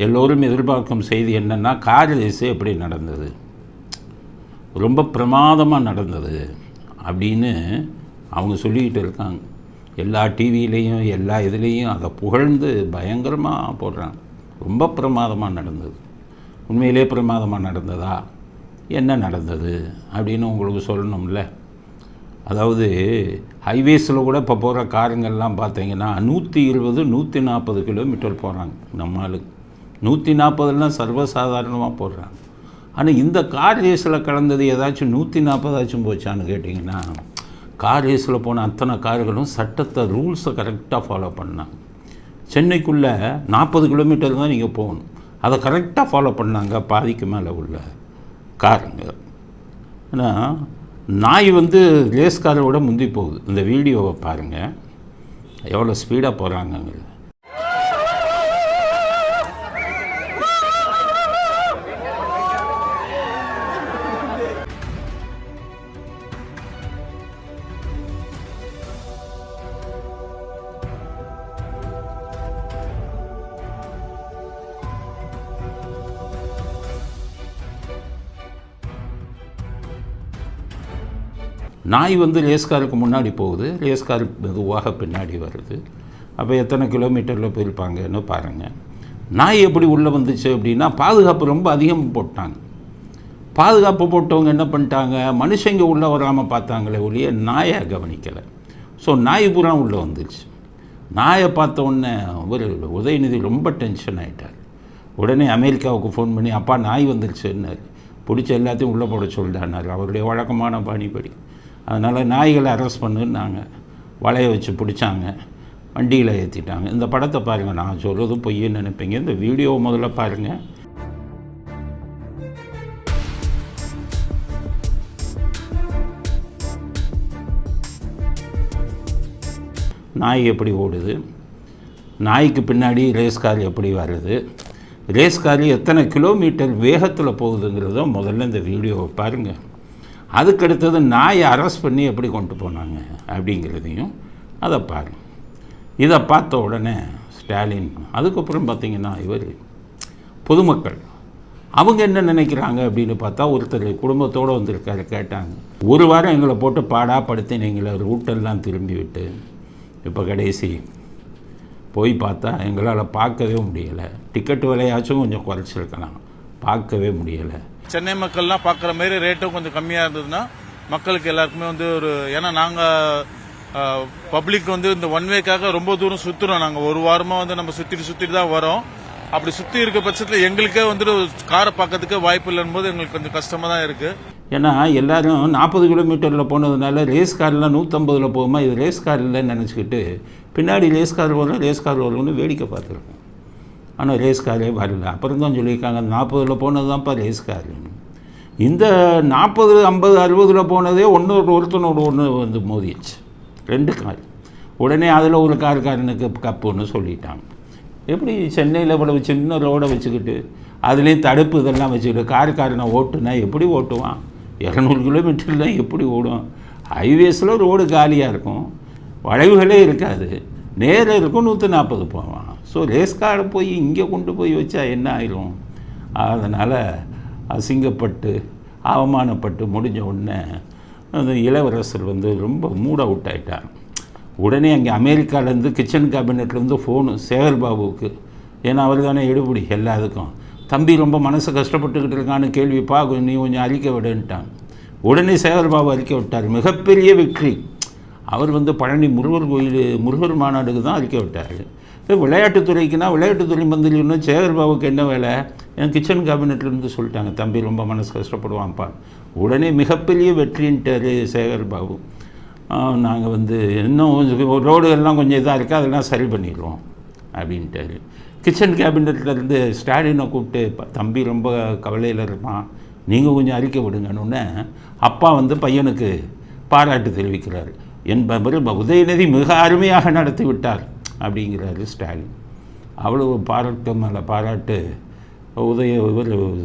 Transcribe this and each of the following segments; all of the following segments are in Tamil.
எல்லோரும் எதிர்பார்க்கும் செய்தி என்னென்னா, கார் ரேஸு எப்படி நடந்தது, ரொம்ப பிரமாதமாக நடந்தது அப்படின்னு அவங்க சொல்லிக்கிட்டு இருக்காங்க. எல்லா டிவிலையும் எல்லா இதுலேயும் அதை புகழ்ந்து பயங்கரமாக போடுறாங்க. ரொம்ப பிரமாதமாக நடந்தது. உண்மையிலே பிரமாதமாக நடந்ததா, என்ன நடந்தது அப்படின்னு உங்களுக்கு சொல்லணும்ல. அதாவது ஹைவேஸில் கூட இப்போ போகிற காருங்கள்லாம் பார்த்தீங்கன்னா 120 140 கிலோமீட்டர் போகிறாங்க. நம்மளுக்கு 140லாம் சர்வசாதாரணமாக போடுறாங்க. ஆனால் இந்த கார் ரேஸில் கலந்தது ஏதாச்சும் 140 போச்சான்னு கேட்டிங்கன்னா, கார் ரேஸில் போன அத்தனை கார்களும் சட்டத்தை ரூல்ஸை கரெக்டாக ஃபாலோ பண்ணாங்க. சென்னைக்குள்ளே 40 கிலோமீட்டர் தான் நீங்கள் போகணும், அதை கரெக்டாக ஃபாலோ பண்ணாங்க பாதிக்கு மேலே உள்ள காருங்க. ஆனால் நாய் ரேஸ் காரை விட முந்தி போகுது. இந்த வீடியோவை பாருங்கள், எவ்வளோ ஸ்பீடாக போகிறாங்கங்கிறது. நாய் ரேஸ்காருக்கு முன்னாடி போகுது, ரேஸ்கார் மெதுவாக பின்னாடி வருது. அப்போ எத்தனை கிலோமீட்டரில் போயிருப்பாங்கன்னு பாருங்கள். நாய் எப்படி உள்ளே வந்துச்சு அப்படின்னா, பாதுகாப்பு ரொம்ப அதிகம் போட்டாங்க. பாதுகாப்பு போட்டவங்க என்ன பண்ணிட்டாங்க, மனுஷங்க உள்ளே வராமல் பார்த்தாங்களே ஒழிய நாயை கவனிக்கலை. ஸோ நாய் பூரா உள்ளே வந்துச்சு. நாயை பார்த்த உடனே உதயநிதி ரொம்ப டென்ஷன் ஆகிட்டார். உடனே அமெரிக்காவுக்கு ஃபோன் பண்ணி, அப்பா நாய் வந்துருச்சுன்னாரு. பிடிச்ச எல்லாத்தையும் உள்ளே போட சொல்லிட்டார் அவருடைய வழக்கமான பாணிப்படி. அதனால் நாய்களை அரெஸ்ட் பண்ணுன்னாங்க. வலையை வச்சு பிடிச்சாங்க, வண்டியில் ஏற்றிட்டாங்க. இந்த படத்தை பாருங்கள். நான் சொல்கிறது பொய்ன்னு நினைப்பீங்க. இந்த வீடியோவை முதல்ல பாருங்கள். நாய் எப்படி ஓடுது, நாய்க்கு பின்னாடி ரேஸ் கார் எப்படி வருது, ரேஸ் கார் எத்தனை கிலோமீட்டர் வேகத்தில் போகுதுங்கிறத முதல்ல இந்த வீடியோவை பாருங்கள். அதுக்கடுத்தது நாயை அரெஸ்ட் பண்ணி எப்படி கொண்டு போனாங்க அப்படிங்கிறதையும் அதை பாருங்கள். இதை பார்த்த உடனே ஸ்டாலின், அதுக்கப்புறம் பார்த்திங்கன்னா பொதுமக்கள் அவங்க என்ன நினைக்கிறாங்க அப்படின்னு பார்த்தா, ஒருத்தர் குடும்பத்தோடு வந்திருக்காரு. கேட்டாங்க, ஒரு வாரம் எங்களை போட்டு பாடாப்படுத்தினீங்களே, ரூட்டெல்லாம் திரும்பி விட்டு, இப்போ கடைசி போய் பார்த்தா எங்களால் பார்க்கவே முடியலை. டிக்கெட் விலையாச்சும் கொஞ்சம் குறைச்சிருக்கலாம், பார்க்கவே முடியலை. சென்னை மக்கள்லாம் பார்க்குற மாதிரி ரேட்டும் கொஞ்சம் கம்மியாக இருந்ததுன்னா மக்களுக்கு எல்லாருக்குமே ஒரு, ஏன்னா நாங்கள் பப்ளிக் இந்த ஒன் வேக்காக ரொம்ப தூரம் சுற்றுறோம். நாங்கள் ஒரு வாரமாக நம்ம சுற்றிட்டு தான் வரோம். அப்படி சுற்றி இருக்க பட்சத்தில் எங்களுக்கே காரை பார்க்கறதுக்கு வாய்ப்பு இல்லைன்னு போது எங்களுக்கு கொஞ்சம் கஷ்டமாக தான் இருக்குது. ஏன்னா எல்லோரும் 40 கிலோமீட்டரில் போனதுனால ரேஸ் காரில் 150 போகுமா, இது ரேஸ் கார் இல்லைன்னு நினச்சிக்கிட்டு பின்னாடி ரேஸ் கார் வரும்னு வேடிக்கை பார்த்துருக்கோம். ஆனால் ரேஸ் காரே வரல. அப்புறம் தான் சொல்லியிருக்காங்க 40 போனது தான்ப்பா ரேஸ் கார். இந்த 40, 50, 60 போனதே ஒருத்தனோட ஒன்று மோதிடுச்சு, 2 கார். உடனே அதில் ஒரு காருக்காரனுக்கு கப்புன்னு சொல்லிட்டாங்க. எப்படி சென்னையில் இவ்வளவு சின்ன ரோடை வச்சுக்கிட்டு அதுலேயும் தடுப்பு இதெல்லாம் வச்சுக்கிட்டு காருக்காரனை ஓட்டுனா எப்படி ஓட்டுவான்? 200 கிலோமீட்டர்லாம் எப்படி ஓடும்? ஹைவேஸில் ரோடு காலியாக இருக்கும், வளைவுகளே இருக்காது, நேரம் இருக்கும், 140 போவான். ஸோ ரேஸ் காரை போய் இங்கே கொண்டு போய் வச்சா என்ன ஆயிரும்? அதனால் அசிங்கப்பட்டு அவமானப்பட்டு முடிஞ்ச உடனே அந்த இளவரசர் ரொம்ப மூட் அவுட் ஆகிட்டார். உடனே அங்கே அமெரிக்காவிலேருந்து கிச்சன் கேபினெட்லேருந்து ஃபோனு சேகர்பாபுவுக்கு. ஏன்னா அவர் தானே எடுபடி எல்லாத்துக்கும். தம்பி ரொம்ப மனசு கஷ்டப்பட்டுக்கிட்டு இருக்கான்னு கேள்விப்பா, நீ கொஞ்சம் அறிக்கை விடுன்ட்டாங்க. உடனே சேகர்பாபு அறிக்கை விட்டார். மிகப்பெரிய வெற்றி. அவர் பழனி முருகர் மாநாடுக்கு தான் அறிக்கை விட்டார். விளையாட்டுத்துறைக்குன்னா விளையாட்டுத்துறை மந்திரி இன்னும் சேகர்பாபுக்கு என்ன வேலை? என் கிச்சன் கேபினெட்லேருந்து சொல்லிட்டாங்க, தம்பி ரொம்ப மனசு கஷ்டப்படுவான்ப்பா. உடனே மிகப்பெரிய வெற்றின்ட்டார் சேகர்பாபு. நாங்கள் இன்னும் ரோடுகள்லாம் கொஞ்சம் இதாக இருக்குது, அதெல்லாம் சரி பண்ணிடுவோம் அப்படின்ட்டார். கிச்சன் கேபினெட்லேருந்து ஸ்டாலினை கூப்பிட்டு, தம்பி ரொம்ப கவலையில் இருப்பான், நீங்கள் கொஞ்சம் அறிக்கை விடுங்கன்னு அப்பா பையனுக்கு பாராட்டு தெரிவிக்கிறார். என்பவர் உதயநிதி மிக அருமையாக நடத்தி விட்டார் அப்படிங்கிறாரு ஸ்டாலின். அவ்வளவு பாராட்டு மேலே பாராட்டு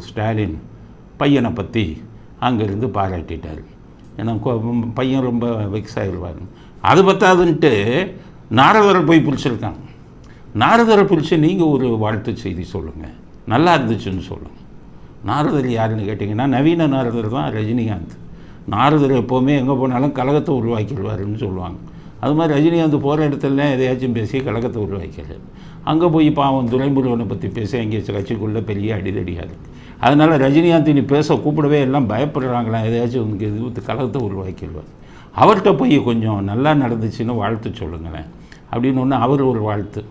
ஸ்டாலின் பையனை பற்றி அங்கேருந்து பாராட்டிட்டார். ஏன்னா பையன் ரொம்ப வெக்ஸ் ஆகிடுவார். அது பத்தாதுன்ட்டு நாரதரை போய் பிடிச்சிருக்காங்க. நாரதரை பிடிச்சி நீங்கள் ஒரு வாழ்த்து செய்தி சொல்லுங்கள், நல்லா இருந்துச்சுன்னு சொல்லுங்கள். நாரதர் யாருன்னு கேட்டிங்கன்னா நவீன நாரதர் தான் ரஜினிகாந்த். நாரதர் எப்போவுமே எங்கே போனாலும் கலகத்தை உருவாக்கிடுவாருன்னு சொல்லுவாங்க. அது மாதிரி ரஜினிகாந்த் போகிற இடத்துலலாம் எதையாச்சும் பேசி கலகத்தை உருவாக்கிறார். அங்கே போய் பாவம் துரைமுருகனை பற்றி பேச எங்கே கட்சிக்குள்ளே பெரிய அடிதடியாக இருக்குது. அதனால் ரஜினிகாந்த் இனி பேச கூப்பிடவே எல்லாம் பயப்படுறாங்களாம், எதையாச்சும் உங்களுக்கு இது கலகத்தை உருவாக்கிடுவார். அவர்கிட்ட போய் கொஞ்சம் நல்லா நடந்துச்சுன்னு வாழ்த்து சொல்லுங்களேன் அப்படின்னு ஒன்று அவர் ஒரு வாழ்த்து.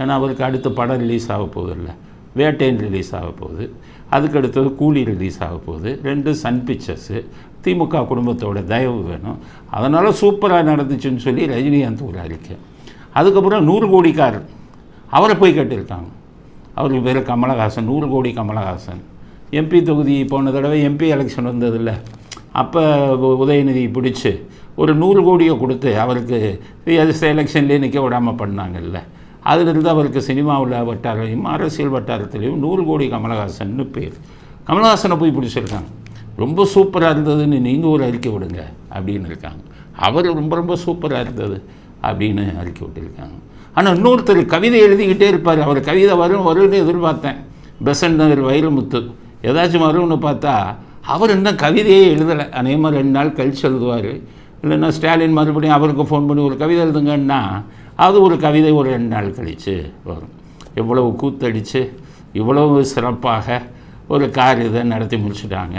ஏன்னா அவருக்கு அடுத்த படம் ரிலீஸ் ஆக போகுதில்ல, வேட்டையன் ரிலீஸ் ஆக போகுது, அதுக்கு அடுத்தது கூலி ரிலீஸ் ஆக போகுது, 2 சன் பிக்சர்ஸு. திமுக குடும்பத்தோட தயவு வேணும், அதனால் சூப்பராக நடந்துச்சுன்னு சொல்லி ரஜினிகாந்த் ஒரு அறிக்கை. அதுக்கப்புறம் 100 கோடிக்காரர் அவரை போய் கேட்டிருக்காங்க. அவருக்கு பேர் கமலஹாசன், 100 கோடி கமலஹாசன். எம்பி தொகுதி போன தடவை எம்பி எலெக்ஷன் வந்ததில்ல, அப்போ உதயநிதி பிடிச்சி ஒரு 100 கோடியை கொடுத்து அவருக்கு எலெக்ஷன்லேயே நிற்க விடாமல் பண்ணாங்கல்ல. அதிலிருந்து அவருக்கு சினிமாவில் வட்டாரையும் அரசியல் வட்டாரத்திலையும் 100 கோடி கமலஹாசன்னு பேர். கமலஹாசனை போய் பிடிச்சிருக்காங்க. ரொம்ப சூப்பராக இருந்ததுன்னு நீங்கள் ஒரு அறிக்கை விடுங்க அப்படின்னு இருக்காங்க. அவர் ரொம்ப ரொம்ப சூப்பராக இருந்தது அப்படின்னு அறிக்கை விட்டுருக்காங்க. ஆனால் இன்னொருத்தர் கவிதை எழுதிக்கிட்டே இருப்பார். அவர் கவிதை வரும்னு எதிர்பார்த்தேன். பெசன்ட் நகர் வைரமுத்து ஏதாச்சும் வரும்னு பார்த்தா அவர் இன்னும் கவிதையே எழுதலை. அநேகமாக 2 நாள் கழிச்சு எழுதுவார். இல்லைன்னா ஸ்டாலின் மறுபடியும் அவருக்கு ஃபோன் பண்ணி ஒரு கவிதை எழுதுங்கன்னா அது ஒரு கவிதை ஒரு 2 நாள் கழித்து வரும். எவ்வளவு கூத்தடித்து இவ்வளவு சிறப்பாக ஒரு இதை நடத்தி முடிச்சுட்டாங்க.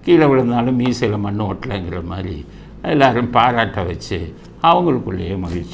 கீழே விழுந்தாலும் மீசையில் மண் ஓட்டலைங்கிற மாதிரி எல்லோரும் பாராட்ட வச்சு அவங்களுக்குள்ளேயே மகிழ்ச்சி.